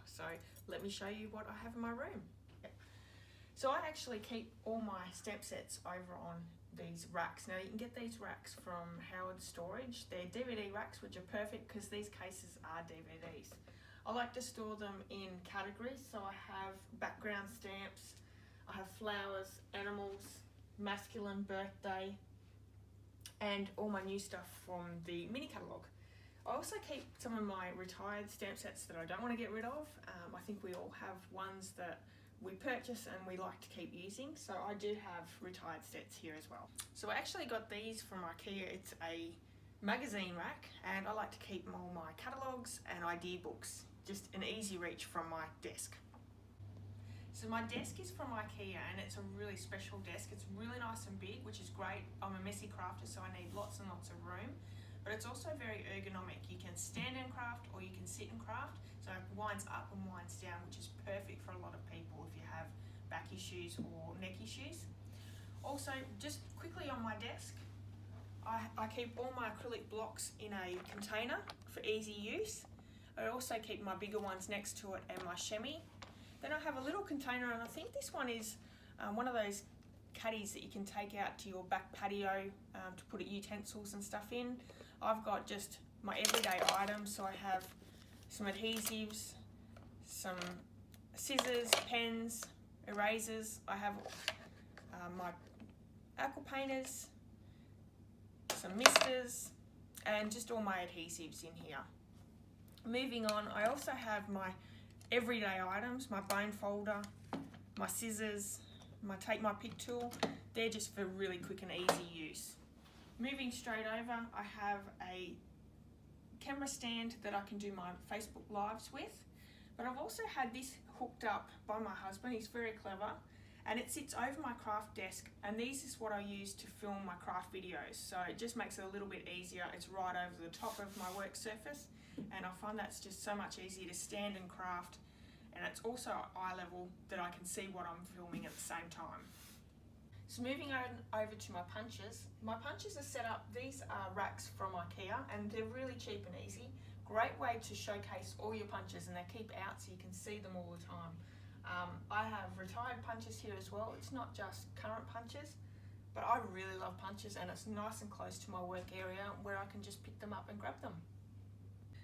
So let me show you what I have in my room. So I actually keep all my stamp sets over on these racks. Now you can get these racks from Howard Storage. They're DVD racks, which are perfect because these cases are DVDs. I like to store them in categories. So I have background stamps, I have flowers, animals, masculine, birthday, and all my new stuff from the mini catalogue. I also keep some of my retired stamp sets that I don't want to get rid of. I think we all have ones that we purchase and we like to keep using, so I do have retired sets here as well. So I actually got these from IKEA. It's a magazine rack, and I like to keep all my catalogues and idea books, just an easy reach from my desk. So my desk is from IKEA, and it's a really special desk. It's really nice and big, which is great. I'm a messy crafter, so I need lots and lots of room. But it's also very ergonomic. You can stand and craft, or you can sit and craft. So it winds up and winds down, which is perfect for a lot of people if you have back issues or neck issues. Also, just quickly on my desk, I keep all my acrylic blocks in a container for easy use. I also keep my bigger ones next to it and my chamois. Then I have a little container, and I think this one is one of those caddies that you can take out to your back patio to put utensils and stuff in. I've got just my everyday items, so I have some adhesives, some scissors, pens, erasers. I have my aqua painters, some misters, and just all my adhesives in here. Moving on, I also have my everyday items, my bone folder, my scissors, my take my pick tool. They're just for really quick and easy use. Moving straight over, I have a camera stand that I can do my Facebook Lives with, but I've also had this hooked up by my husband. He's very clever, and it sits over my craft desk, and this is what I use to film my craft videos, so it just makes it a little bit easier. It's right over the top of my work surface, and I find that's just so much easier to stand and craft, and it's also eye level that I can see what I'm filming at the same time. So moving over to my punches. My punches are set up, these are racks from IKEA, and they're really cheap and easy. Great way to showcase all your punches, and they keep out so you can see them all the time. I have retired punches here as well. It's not just current punches, but I really love punches, and it's nice and close to my work area where I can just pick them up and grab them.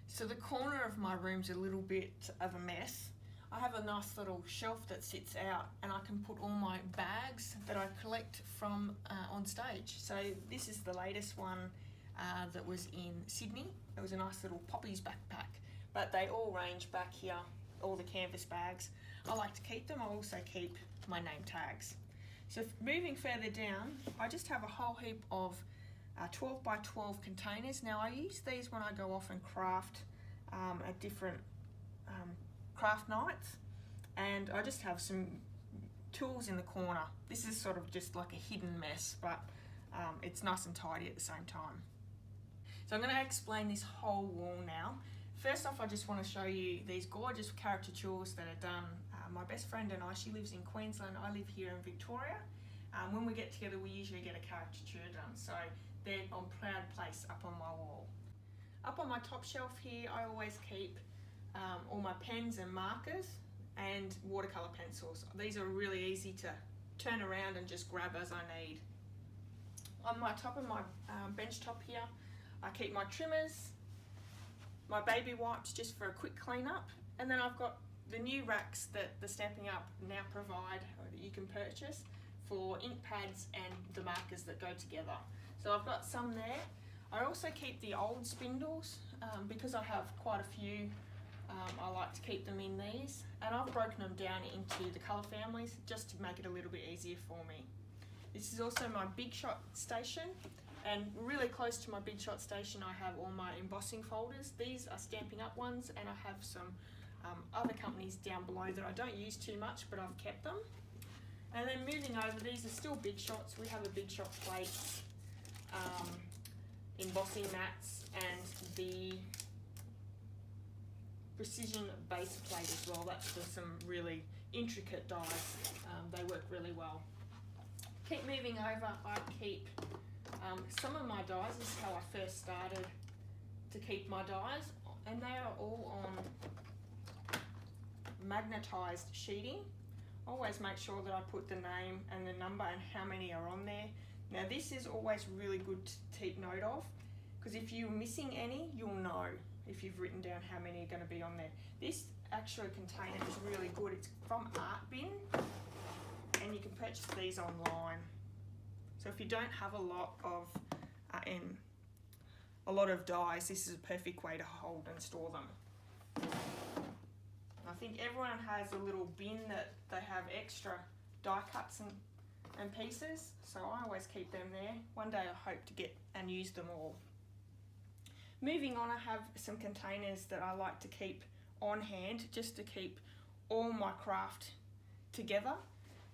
So the corner of my room's a little bit of a mess. I have a nice little shelf that sits out, and I can put all my bags that I collect from on stage. So this is the latest one that was in Sydney. It was a nice little Poppy's backpack, but they all range back here, all the canvas bags. I like to keep them. I also keep my name tags. So moving further down, I just have a whole heap of 12 by 12 containers. Now I use these when I go off and craft at different craft nights, and I just have some tools in the corner. This is sort of just like a hidden mess, but it's nice and tidy at the same time. So I'm going to explain this whole wall now. First off, I just want to show you these gorgeous caricatures that are done. My best friend and I, she lives in Queensland, I live here in Victoria. When we get together, we usually get a caricature done, so they're on proud place up on my wall. Up on my top shelf here, I always keep all my pens and markers and watercolour pencils. These are really easy to turn around and just grab as I need. On my top of my bench top here, I keep my trimmers, my baby wipes just for a quick clean up, and then I've got the new racks that the Stampin' Up now provide, or that you can purchase, for ink pads and the markers that go together. So I've got some there. I also keep the old spindles because I have quite a few. I like to keep them in these, and I've broken them down into the colour families just to make it a little bit easier for me. This is also my Big Shot station, and really close to my Big Shot station I have all my embossing folders. These are Stampin' Up ones, and I have some other companies down below that I don't use too much, but I've kept them. And then moving over, these are still Big Shots. We have a Big Shot plate, embossing mats, and the precision base plate as well. That's for some really intricate dies. They work really well. Keep moving over, I keep some of my dies. This is how I first started to keep my dies, and they are all on magnetised sheeting. Always make sure that I put the name and the number and how many are on there. Now this is always really good to keep note of, because if you're missing any, you'll know if you've written down how many are going to be on there. This actual container is really good. It's from Art Bin, and you can purchase these online. So if you don't have a lot of dies, this is a perfect way to hold and store them. I think everyone has a little bin that they have extra die cuts and pieces, so I always keep them there. One day I hope to get and use them all. Moving on, I have some containers that I like to keep on hand just to keep all my craft together.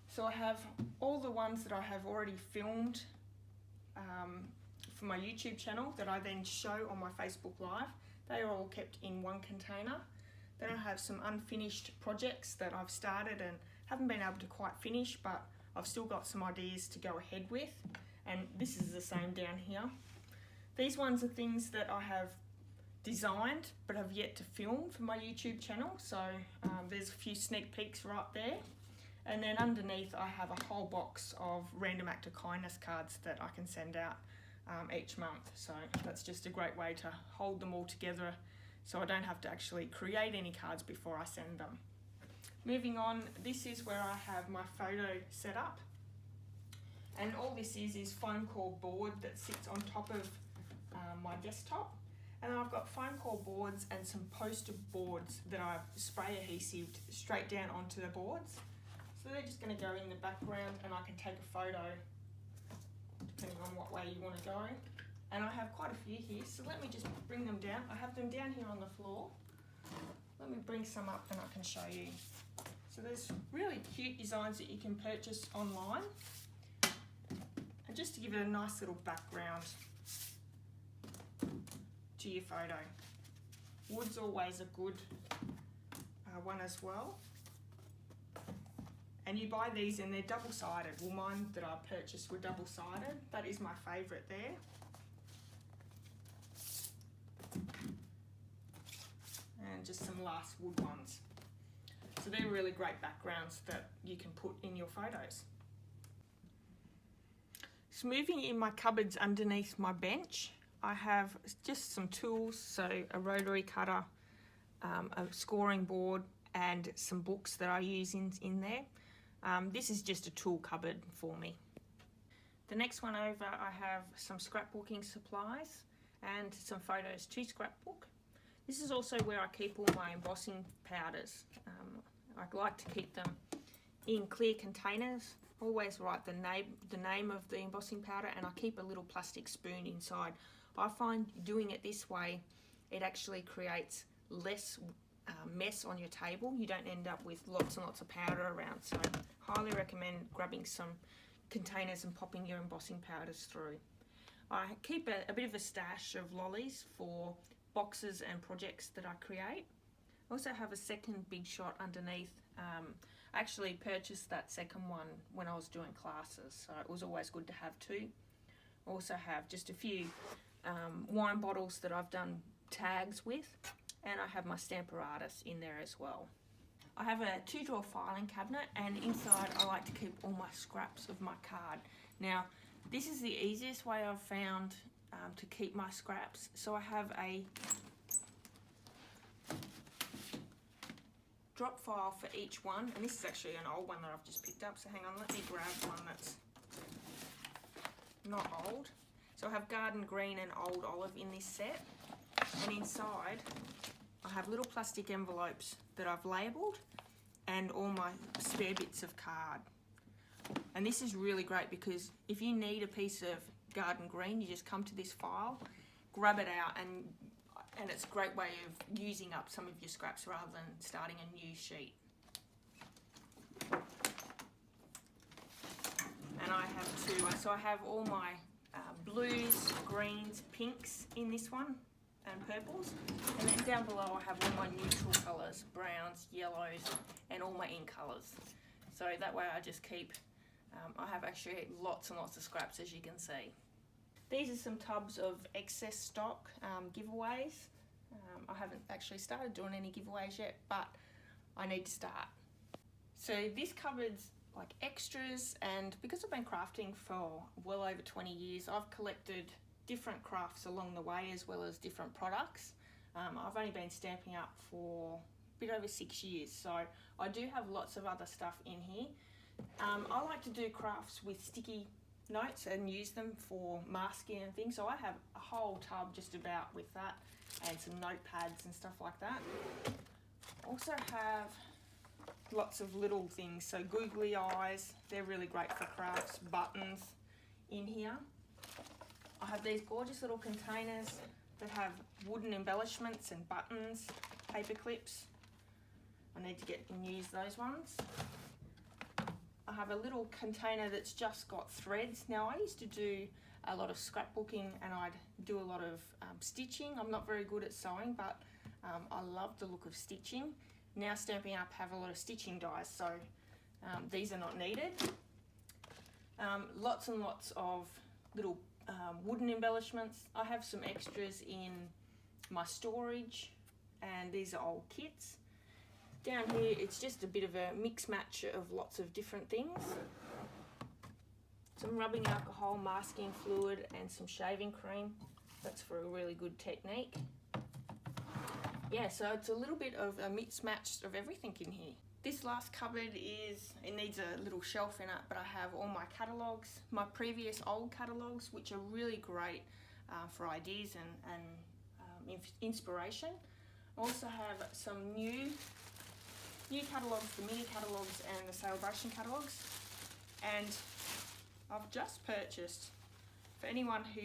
So I have all the ones that I have already filmed for my YouTube channel that I then show on my Facebook Live. They are all kept in one container. Then I have some unfinished projects that I've started and haven't been able to quite finish, but I've still got some ideas to go ahead with. And this is the same down here. These ones are things that I have designed but have yet to film for my YouTube channel. So there's a few sneak peeks right there. And then underneath I have a whole box of random act of kindness cards that I can send out each month. So that's just a great way to hold them all together, so I don't have to actually create any cards before I send them. Moving on, this is where I have my photo set up. And all this is foam core board that sits on top of my desktop. And then I've got foam core boards and some poster boards that I've spray adhesived straight down onto the boards. So they're just going to go in the background, and I can take a photo depending on what way you want to go. And I have quite a few here, so let me just bring them down. I have them down here on the floor. Let me bring some up and I can show you. So there's really cute designs that you can purchase online. And just to give it a nice little background to your photo. Wood's always a good one as well. And you buy these and they're double-sided. Well, mine that I purchased were double-sided. That is my favourite there. And just some last wood ones. So they're really great backgrounds that you can put in your photos. So moving in my cupboards underneath my bench, I have just some tools, so a rotary cutter, a scoring board, and some books that I use in there. This is just a tool cupboard for me. The next one over, I have some scrapbooking supplies and some photos to scrapbook. This is also where I keep all my embossing powders. I like to keep them in clear containers. Always write the name of the embossing powder, and I keep a little plastic spoon inside. I find doing it this way, it actually creates less mess on your table. You don't end up with lots and lots of powder around. So highly recommend grabbing some containers and popping your embossing powders through. I keep a bit of a stash of lollies for boxes and projects that I create. I also have a second big shot underneath. I actually purchased that second one when I was doing classes, so it was always good to have two. I also have just a few wine bottles that I've done tags with, and I have my Stamparatus in there as well. I have a 2-drawer filing cabinet, and inside I like to keep all my scraps of my card. Now, this is the easiest way I've found to keep my scraps. So I have a drop file for each one, and this is actually an old one that I've just picked up, so hang on, let me grab one that's not old. So I have garden green and old olive in this set, and inside I have little plastic envelopes that I've labelled and all my spare bits of card. And this is really great because if you need a piece of garden green, you just come to this file, grab it out, and it's a great way of using up some of your scraps rather than starting a new sheet. And I have two, so I have all my blues, greens, pinks in this one, and purples. And then down below I have all my neutral colours, browns, yellows, and all my ink colours. So that way I just keep, I have actually lots and lots of scraps, as you can see. These are some tubs of excess stock giveaways. I haven't actually started doing any giveaways yet, but I I need to start. So this cupboard's like extras, and because I've been crafting for well over 20 years, I've collected different crafts along the way as well as different products. I've only been stamping up for a bit over 6 years, so I do have lots of other stuff in here. I like to do crafts with sticky notes and use them for masking and things, so I have a whole tub just about with that, and some notepads and stuff like that. Also have lots of little things, so googly eyes, they're really great for crafts, buttons in here. I have these gorgeous little containers that have wooden embellishments and buttons, paper clips. I need to get and use those ones. I have a little container that's just got threads. Now I used to do a lot of scrapbooking and I'd do a lot of stitching. I'm not very good at sewing, but I love the look of stitching. Now Stampin' Up! Have a lot of stitching dies, so these are not needed. Lots and lots of little wooden embellishments. I have some extras in my storage, and these are old kits. Down here it's just a bit of a mix match of lots of different things. Some rubbing alcohol, masking fluid, and some shaving cream. That's for a really good technique. Yeah, so it's a little bit of a mix match of everything in here. This last cupboard it needs a little shelf in it, but I have all my catalogues, my previous old catalogues, which are really great for ideas and inspiration. I also have some new catalogues, the mini catalogues and the celebration catalogues. And I've just purchased, for anyone who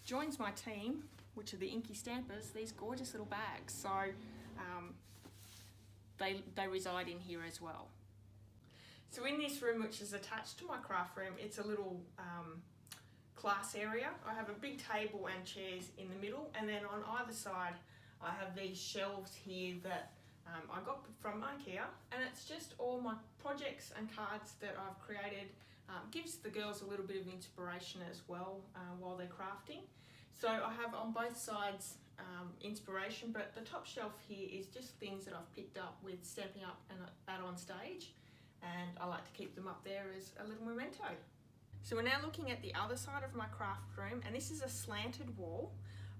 joins my team, which are the Inky Stampers, these gorgeous little bags. So they reside in here as well. So in this room, which is attached to my craft room, it's a little class area. I have a big table and chairs in the middle, and then on either side I have these shelves here that I got from IKEA, and it's just all my projects and cards that I've created. Gives the girls a little bit of inspiration as well while they're crafting. So I have on both sides inspiration, but the top shelf here is just things that I've picked up with Stampin' Up! And at on stage, and I like to keep them up there as a little memento. So we're now looking at the other side of my craft room, and this is a slanted wall.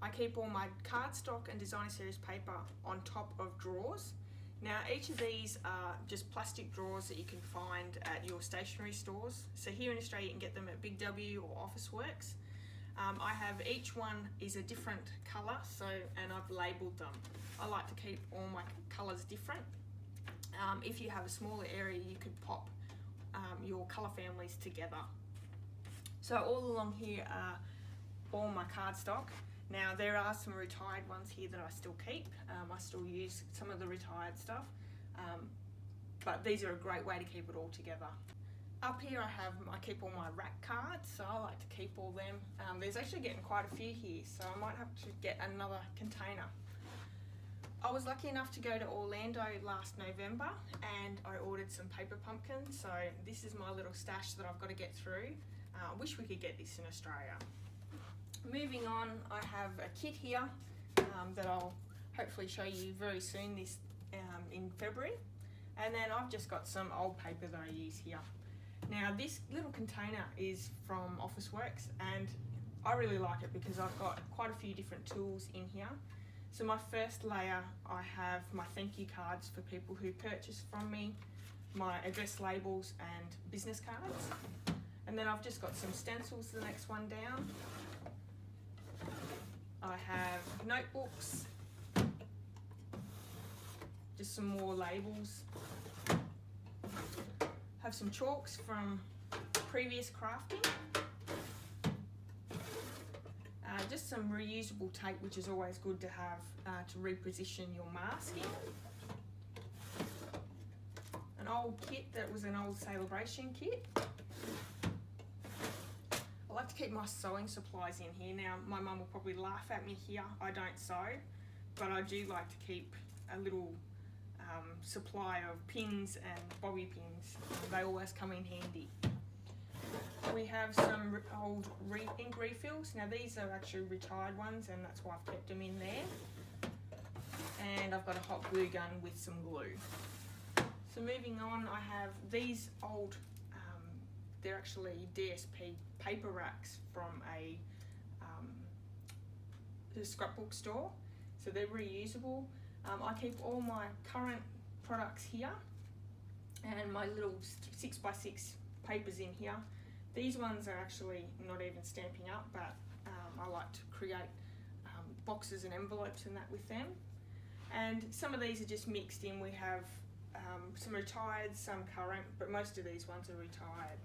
I keep all my cardstock and designer series paper on top of drawers. Now each of these are just plastic drawers that you can find at your stationery stores. So here in Australia you can get them at Big W or Officeworks. I have each one is a different colour, and I've labelled them. I like to keep all my colours different. If you have a smaller area, you could pop your colour families together. So all along here are all my cardstock. Now there are some retired ones here that I still keep. I still use some of the retired stuff, but these are a great way to keep it all together. Up here I keep all my rack cards, so I like to keep all them. There's actually getting quite a few here, so I might have to get another container. I was lucky enough to go to Orlando last November, and I ordered some paper pumpkins, so this is my little stash that I've got to get through. I wish we could get this in Australia. Moving on, I have a kit here that I'll hopefully show you very soon in February. And then I've just got some old paper that I use here. Now this little container is from Officeworks, and I really like it because I've got quite a few different tools in here. So my first layer, I have my thank you cards for people who purchase from me, my address labels and business cards. And then I've just got some stencils, the next one down. I have notebooks, just some more labels. Have some chalks from previous crafting. Just some reusable tape, which is always good to have to reposition your masking. An old kit that was an old celebration kit. I like to keep my sewing supplies in here. Now my mum will probably laugh at me here, I don't sew, but I do like to keep a little supply of pins and bobby pins. They always come in handy. We have some old ink refills. Now these are actually retired ones, and that's why I've kept them in there. and I've got a hot glue gun with some glue. So moving on, I have these old, they're actually DSP paper racks from the scrapbook store, so they're reusable. I keep all my current products here and my little 6x6 papers in here. These ones are actually not even stamping up, but I like to create boxes and envelopes and that with them. And some of these are just mixed in. We have some retired, some current, but most of these ones are retired.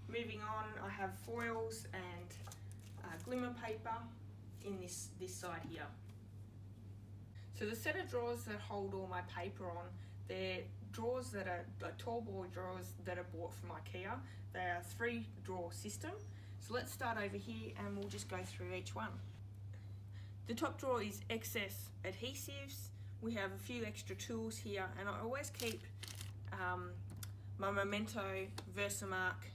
Moving on, I have foils and glimmer paper in this side here. So the set of drawers that hold all my paper on, they're drawers that are like tall boy drawers that are bought from IKEA. They are a 3-drawer system. So let's start over here and we'll just go through each one. The top drawer is excess adhesives. We have a few extra tools here, and I always keep my Memento, Versamark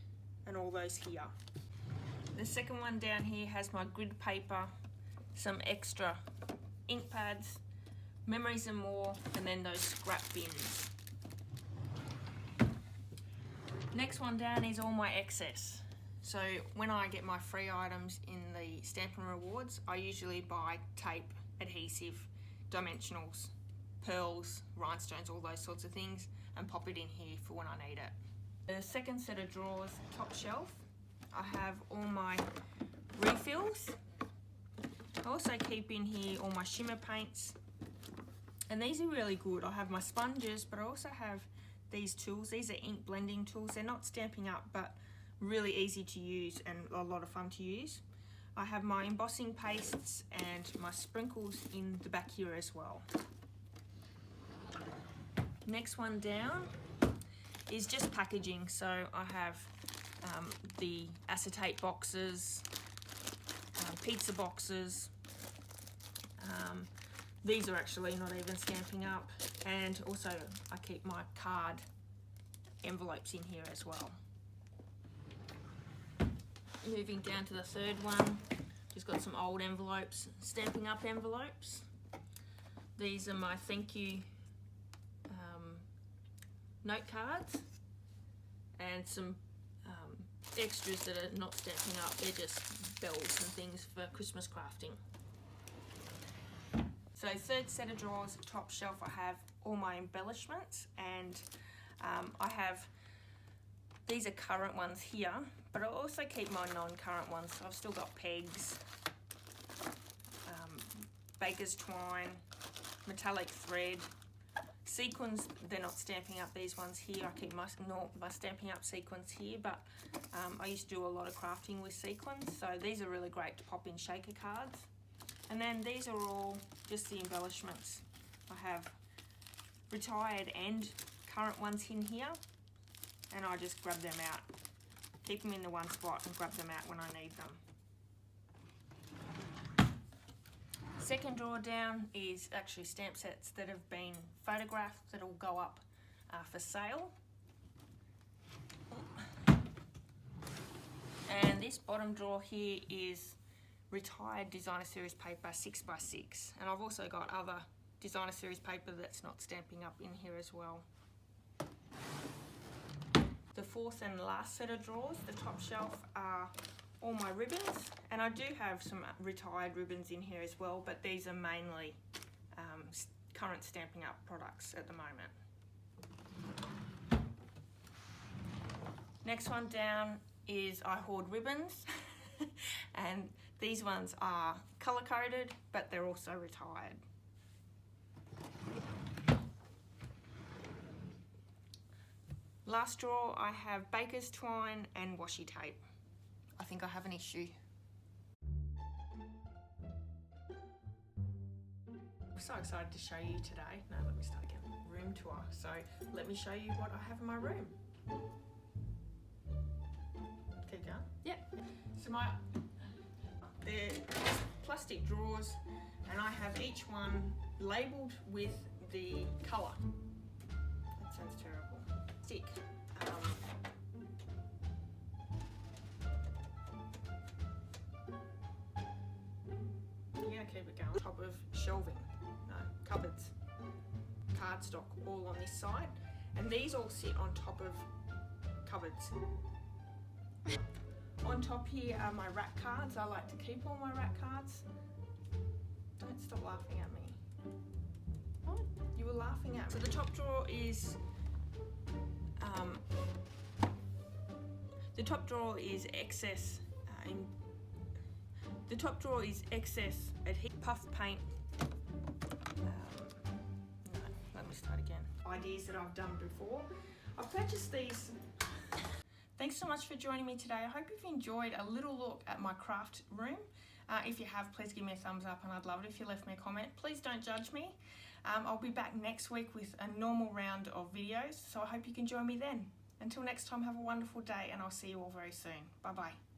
and all those here. The second one down here has my grid paper, some extra ink pads, memories and more, and then those scrap bins. Next one down is all my excess. So when I get my free items in the Stampin' Rewards, I usually buy tape, adhesive, dimensionals, pearls, rhinestones, all those sorts of things, and pop it in here for when I need it. The second set of drawers, top shelf, I have all my refills. I also keep in here all my shimmer paints, and these are really good. I have my sponges, but I also have these tools. These are ink blending tools. They're not stamping up, but really easy to use and a lot of fun to use. I have my embossing pastes and my sprinkles in the back here as well. Next one down is just packaging. So I have the acetate boxes, pizza boxes. These are actually not even stamping up, and also I keep my card envelopes in here as well. Moving down to the third one, just got some old envelopes, stamping up envelopes. These are my thank you note cards, and some extras that are not stamping up. They're just bells and things for Christmas crafting. So third set of drawers, top shelf, I have all my embellishments, and I have, these are current ones here, but I also keep my non-current ones. So I've still got pegs, baker's twine, metallic thread, sequins. They're not stamping up, these ones here. I keep my stamping up sequins here, but I used to do a lot of crafting with sequins, so these are really great to pop in shaker cards. And then these are all just the embellishments. I have retired and current ones in here, and I just grab them out. Keep them in the one spot and grab them out when I need them. Second drawer down is actually stamp sets that have been photographed that will go up for sale. And this bottom drawer here is retired designer series paper 6x6, and I've also got other designer series paper that's not stamping up in here as well. The fourth and last set of drawers, the top shelf, are all my ribbons, and I do have some retired ribbons in here as well, but these are mainly current Stampin' Up products at the moment. Next one down is I hoard ribbons and these ones are colour coded, but they're also retired. Last drawer, I have baker's twine and washi tape. I think I have an issue. I'm so excited to show you today. No, let me start again. Room tour. So let me show you what I have in my room. Keep going. Yeah. So they're plastic drawers, and I have each one labelled with the colour. That sounds terrible. Stick. You're gonna keep it going. Top of shelving. No, cupboards. cardstock all on this side, and these all sit on top of cupboards. On top here are my rack cards. I like to keep all my rack cards. Don't stop laughing at me. What? You were laughing at me. So the top drawer is excess. The top drawer is excess adhesive puff paint. No, let me start again. Ideas that I've done before. I've purchased these. Thanks so much for joining me today. I hope you've enjoyed a little look at my craft room. If you have, please give me a thumbs up, and I'd love it if you left me a comment. Please don't judge me. I'll be back next week with a normal round of videos, so I hope you can join me then. Until next time, have a wonderful day, and I'll see you all very soon. Bye-bye.